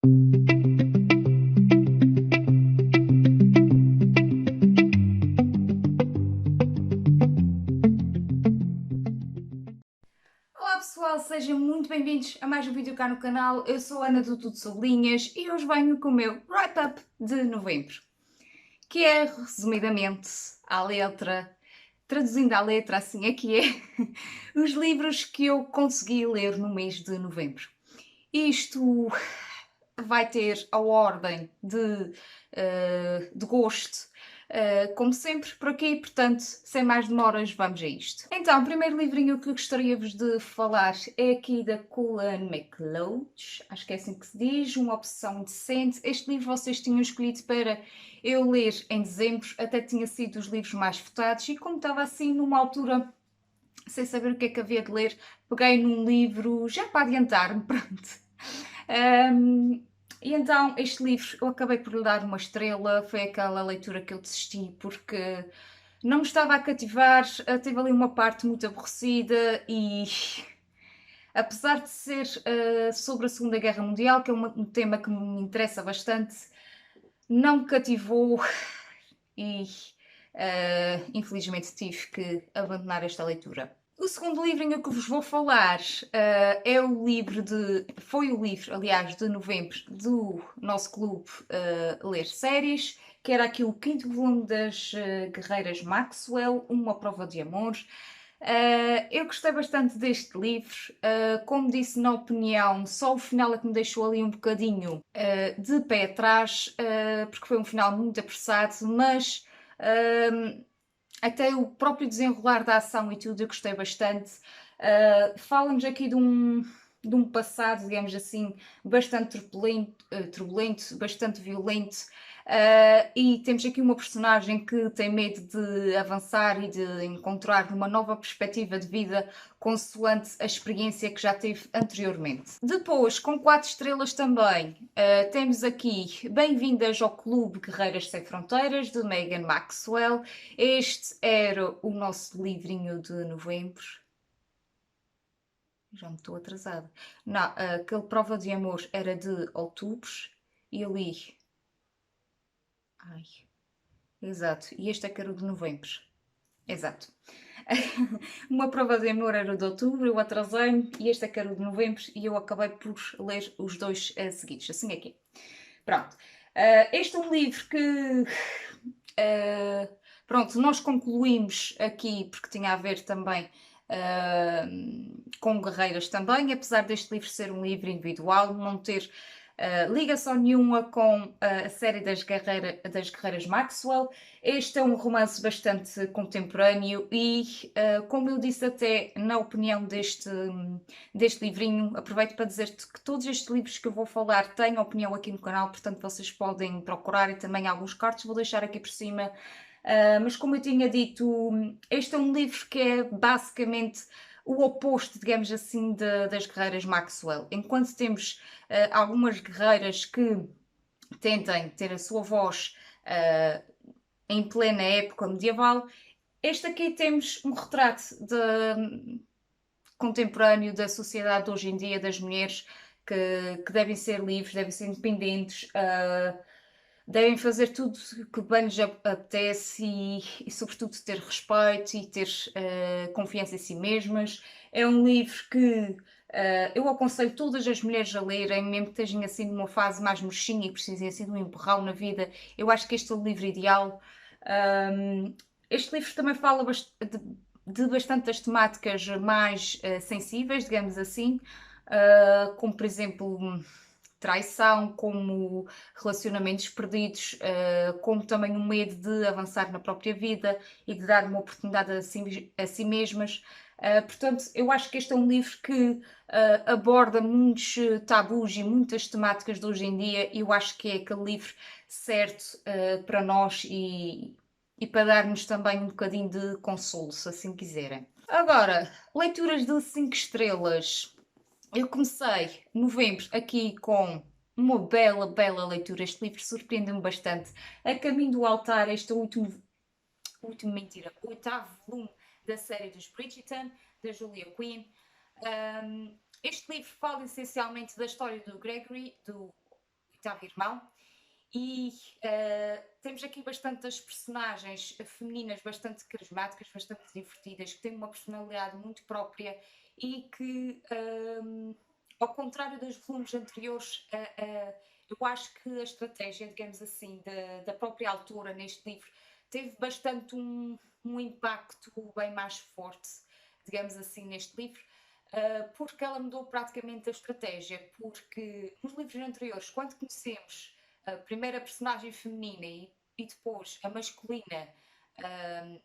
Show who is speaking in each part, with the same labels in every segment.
Speaker 1: Olá pessoal, sejam muito bem-vindos a mais um vídeo cá no canal. Eu sou a Ana do Tudo Sobre Linhas e hoje venho com o meu wrap-up de novembro, que é, resumidamente, à letra, traduzindo à letra, assim é que é, os livros que eu consegui ler no mês de novembro. Isto vai ter a ordem de gosto, como sempre, por aqui, portanto, sem mais demoras, vamos a isto. Então, o primeiro livrinho que eu gostaria-vos de falar é aqui da Cullen MacLeod, acho que é assim que se diz, Uma Obsessão Indecente. Este livro vocês tinham escolhido para eu ler em dezembro, até tinha sido dos livros mais votados, e como estava assim numa altura sem saber o que é que havia de ler, peguei num livro já para adiantar-me, pronto. E então este livro eu acabei por lhe dar uma estrela, foi aquela leitura que eu desisti porque não me estava a cativar, teve ali uma parte muito aborrecida e apesar de ser sobre a Segunda Guerra Mundial, que é um tema que me interessa bastante, não me cativou e infelizmente tive que abandonar esta leitura. O segundo livrinho que vos vou falar é o livro foi o livro, aliás, de novembro do nosso clube Ler Séries, que era aqui o quinto volume das Guerreiras Maxwell, Uma Prova de Amor. Eu gostei bastante deste livro, como disse na opinião, só o final é que me deixou ali um bocadinho de pé atrás, porque foi um final muito apressado, mas até o próprio desenrolar da ação e tudo eu gostei bastante. Fala-nos aqui de um passado, digamos assim, bastante turbulento, bastante violento. E temos aqui uma personagem que tem medo de avançar e de encontrar uma nova perspectiva de vida consoante a experiência que já teve anteriormente. Depois, com 4 estrelas também, temos aqui Bem-vindas ao Clube Guerreiras Sem Fronteiras, de Megan Maxwell. Este era o nosso livrinho de novembro. Já me estou atrasada. Não, aquele Prova de Amor era de outubro e eu li. Ai, exato. E este é que era o de novembro. Exato. Uma Prova de Amor era o de outubro, eu atrasei-me, e este é que era o de novembro e eu acabei por ler os dois seguidos. Assim é que é. Pronto. Este é um livro que. Pronto, nós concluímos aqui porque tinha a ver também com guerreiras também, apesar deste livro ser um livro individual, não ter ligação nenhuma com a série das Guerreiras Maxwell. Este é um romance bastante contemporâneo e, como eu disse até na opinião deste livrinho, aproveito para dizer-te que todos estes livros que eu vou falar têm opinião aqui no canal, portanto vocês podem procurar, e também alguns cards vou deixar aqui por cima. Mas como eu tinha dito, este é um livro que é basicamente o oposto, digamos assim, das guerreiras Maxwell. Enquanto temos algumas guerreiras que tentem ter a sua voz em plena época medieval, este aqui temos um retrato contemporâneo da sociedade de hoje em dia, das mulheres que devem ser livres, devem ser independentes, devem fazer tudo que bem lhes apetece e sobretudo, ter respeito e ter confiança em si mesmas. É um livro que eu aconselho todas as mulheres a lerem, mesmo que estejam assim numa fase mais mochinha e precisem assim de um empurrão na vida. Eu acho que este é o livro ideal. Este livro também fala de bastante das temáticas mais sensíveis, digamos assim, como por exemplo traição, como relacionamentos perdidos, como também o medo de avançar na própria vida e de dar uma oportunidade a si mesmas. Portanto, eu acho que este é um livro que aborda muitos tabus e muitas temáticas de hoje em dia, e eu acho que é aquele livro certo para nós e para dar-nos também um bocadinho de consolo, se assim quiserem. Agora, leituras de 5 estrelas. Eu comecei novembro aqui com uma bela, bela leitura. Este livro surpreendeu-me bastante. A Caminho do Altar, este é o oitavo volume da série dos Bridgerton, da Julia Quinn. Este livro fala essencialmente da história do Gregory, do oitavo irmão, e temos aqui bastantes personagens femininas bastante carismáticas, bastante divertidas, que têm uma personalidade muito própria e que, ao contrário dos volumes anteriores, eu acho que a estratégia, digamos assim, da própria autora neste livro teve bastante um impacto bem mais forte, digamos assim, neste livro, porque ela mudou praticamente a estratégia, porque nos livros anteriores, quando conhecemos a primeira personagem feminina e depois a masculina,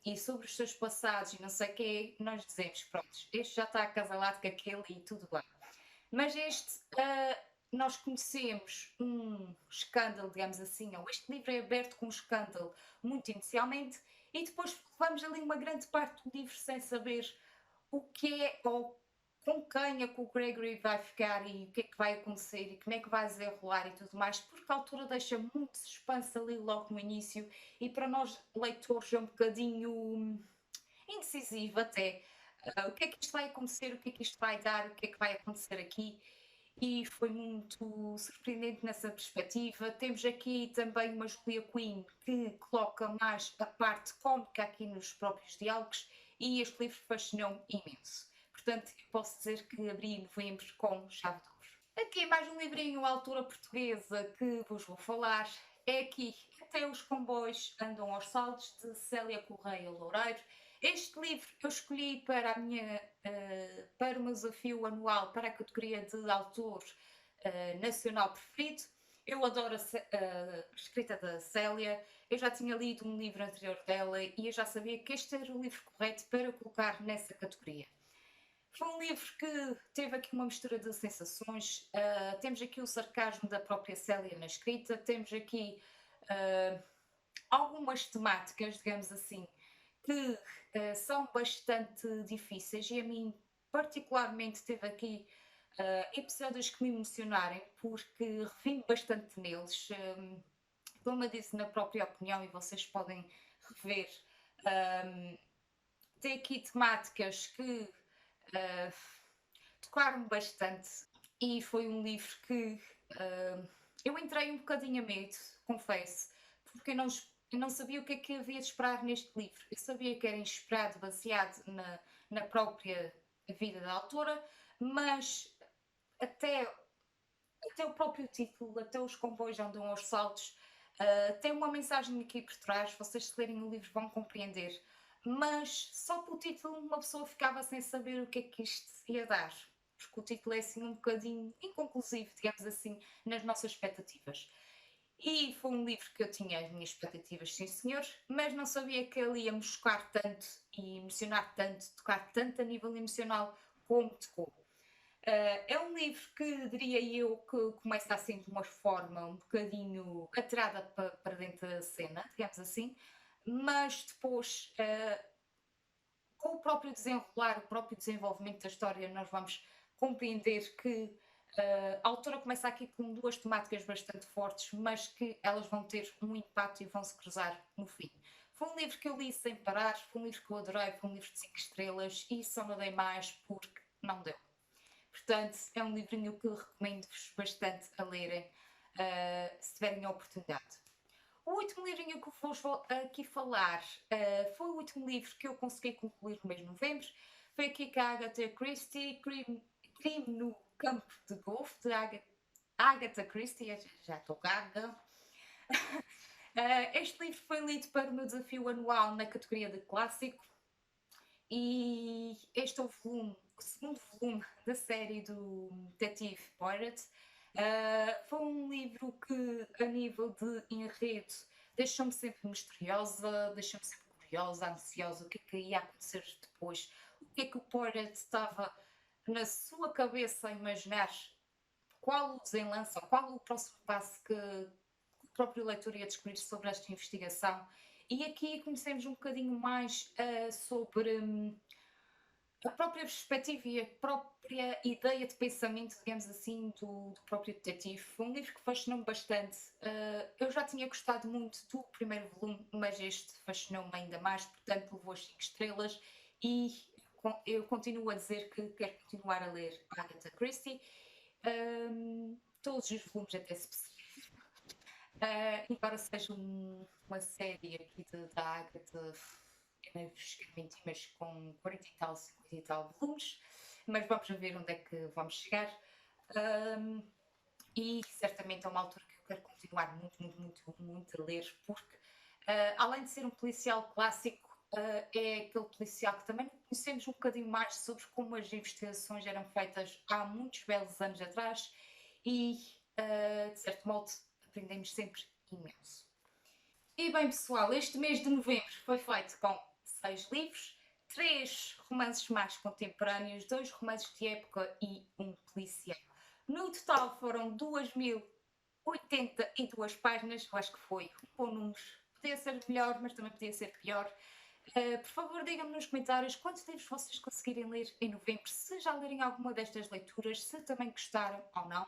Speaker 1: e sobre os seus passados e não sei o quê, nós dizemos, pronto, este já está acasalado com aquele e tudo bem. Mas este, nós conhecemos um escândalo, digamos assim, ou este livro é aberto com um escândalo muito inicialmente, e depois levamos ali uma grande parte do livro sem saber o que é ou com quem é que o Gregory vai ficar e o que é que vai acontecer e como é que vai desenrolar e tudo mais, porque a autora deixa muito suspense ali logo no início e para nós leitores é um bocadinho indecisivo até. O que é que isto vai acontecer, o que é que isto vai dar, o que é que vai acontecer aqui, e foi muito surpreendente nessa perspectiva. Temos aqui também uma Julia Quinn que coloca mais a parte cómica aqui nos próprios diálogos e este livro fascinou-me imenso. Portanto, eu posso dizer que abri em novembro com chave de ouro. Aqui mais um livrinho à altura portuguesa que vos vou falar. É aqui, Até os comboios andam aos saltos, de Célia Correia Loureiro. Este livro eu escolhi para, para o meu desafio anual para a categoria de autor nacional preferido. Eu adoro a escrita da Célia, eu já tinha lido um livro anterior dela e eu já sabia que este era o livro correto para colocar nessa categoria. Foi um livro que teve aqui uma mistura de sensações. Temos aqui o sarcasmo da própria Célia na escrita, temos aqui uh, algumas temáticas, digamos assim, que são bastante difíceis e a mim, particularmente, teve aqui episódios que me emocionarem, porque revi bastante neles. Como eu disse na própria opinião, e vocês podem rever, tem aqui temáticas que uh, tocaram bastante e foi um livro que eu entrei um bocadinho a medo, confesso, porque eu não sabia o que é que havia de esperar neste livro. Eu sabia que era inspirado, baseado na própria vida da autora, mas até, até o próprio título, até os comboios andam aos saltos, tem uma mensagem aqui por trás, vocês se lerem o livro vão compreender, mas só pelo título uma pessoa ficava sem saber o que é que isto ia dar, porque o título é assim um bocadinho inconclusivo, digamos assim, nas nossas expectativas. E foi um livro que eu tinha as minhas expectativas, sim senhor, mas não sabia que ele ia me chocar tanto e emocionar tanto, tocar tanto a nível emocional como tocou. É um livro que diria eu que começa assim de uma forma um bocadinho atirada para dentro da cena, digamos assim, mas depois, com o próprio desenrolar, o próprio desenvolvimento da história, nós vamos compreender que a autora começa aqui com duas temáticas bastante fortes, mas que elas vão ter um impacto e vão se cruzar no fim. Foi um livro que eu li sem parar, foi um livro que eu adorei, foi um livro de 5 estrelas e só não dei mais porque não deu. Portanto, é um livrinho que recomendo-vos bastante a lerem, se tiverem a oportunidade. O último livrinho que vos vou aqui falar foi o último livro que eu consegui concluir no mês de novembro. Foi aqui com a Agatha Christie, Crime no Campo de Golfe, de Agatha Christie, já estou gaga. Este livro foi lido para o meu desafio anual na categoria de clássico e este é o segundo volume da série do Detetive Poirot. Foi um livro que, a nível de enredo, deixou-me sempre misteriosa, deixou-me sempre curiosa, ansiosa, o que é que ia acontecer depois, o que é que o Poirot estava na sua cabeça a imaginar, qual o desenlace, qual o próximo passo que o próprio leitor ia descobrir sobre esta investigação. E aqui conhecemos um bocadinho mais sobre a própria perspectiva e a própria ideia de pensamento, digamos assim, do próprio detetive. Foi um livro que fascinou-me bastante. Eu já tinha gostado muito do primeiro volume, mas este fascinou-me ainda mais, portanto levou as 5 estrelas e eu continuo a dizer que quero continuar a ler Agatha Christie. Todos os volumes até se perceber. Embora seja uma série aqui da Agatha, eu nem vos quero mentir, mas com 40 e tal, 50 e tal volumes, mas vamos ver onde é que vamos chegar. Ahm, e certamente é uma altura que eu quero continuar muito, muito, muito, muito a ler, porque além de ser um policial clássico, é aquele policial que também conhecemos um bocadinho mais sobre como as investigações eram feitas há muitos belos anos atrás e, de certo modo, aprendemos sempre imenso. E bem, pessoal, este mês de novembro foi feito com 6 livros, 3 romances mais contemporâneos, 2 romances de época e um policial. No total foram 2082 páginas, eu acho que foi um bom número. Podia ser melhor, mas também podia ser pior. Por favor, digam-me nos comentários quantos livros vocês conseguirem ler em novembro, se já lerem alguma destas leituras, se também gostaram ou não.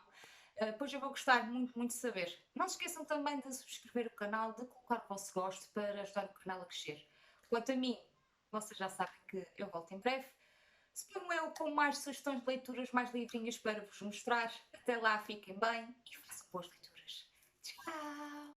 Speaker 1: Pois eu vou gostar muito, muito de saber. Não se esqueçam também de subscrever o canal, de colocar o vosso gosto para ajudar o canal a crescer. Quanto a mim, vocês já sabem que eu volto em breve. Suponho eu com mais sugestões de leituras, mais livrinhas para vos mostrar. Até lá, fiquem bem e façam boas leituras. Tchau!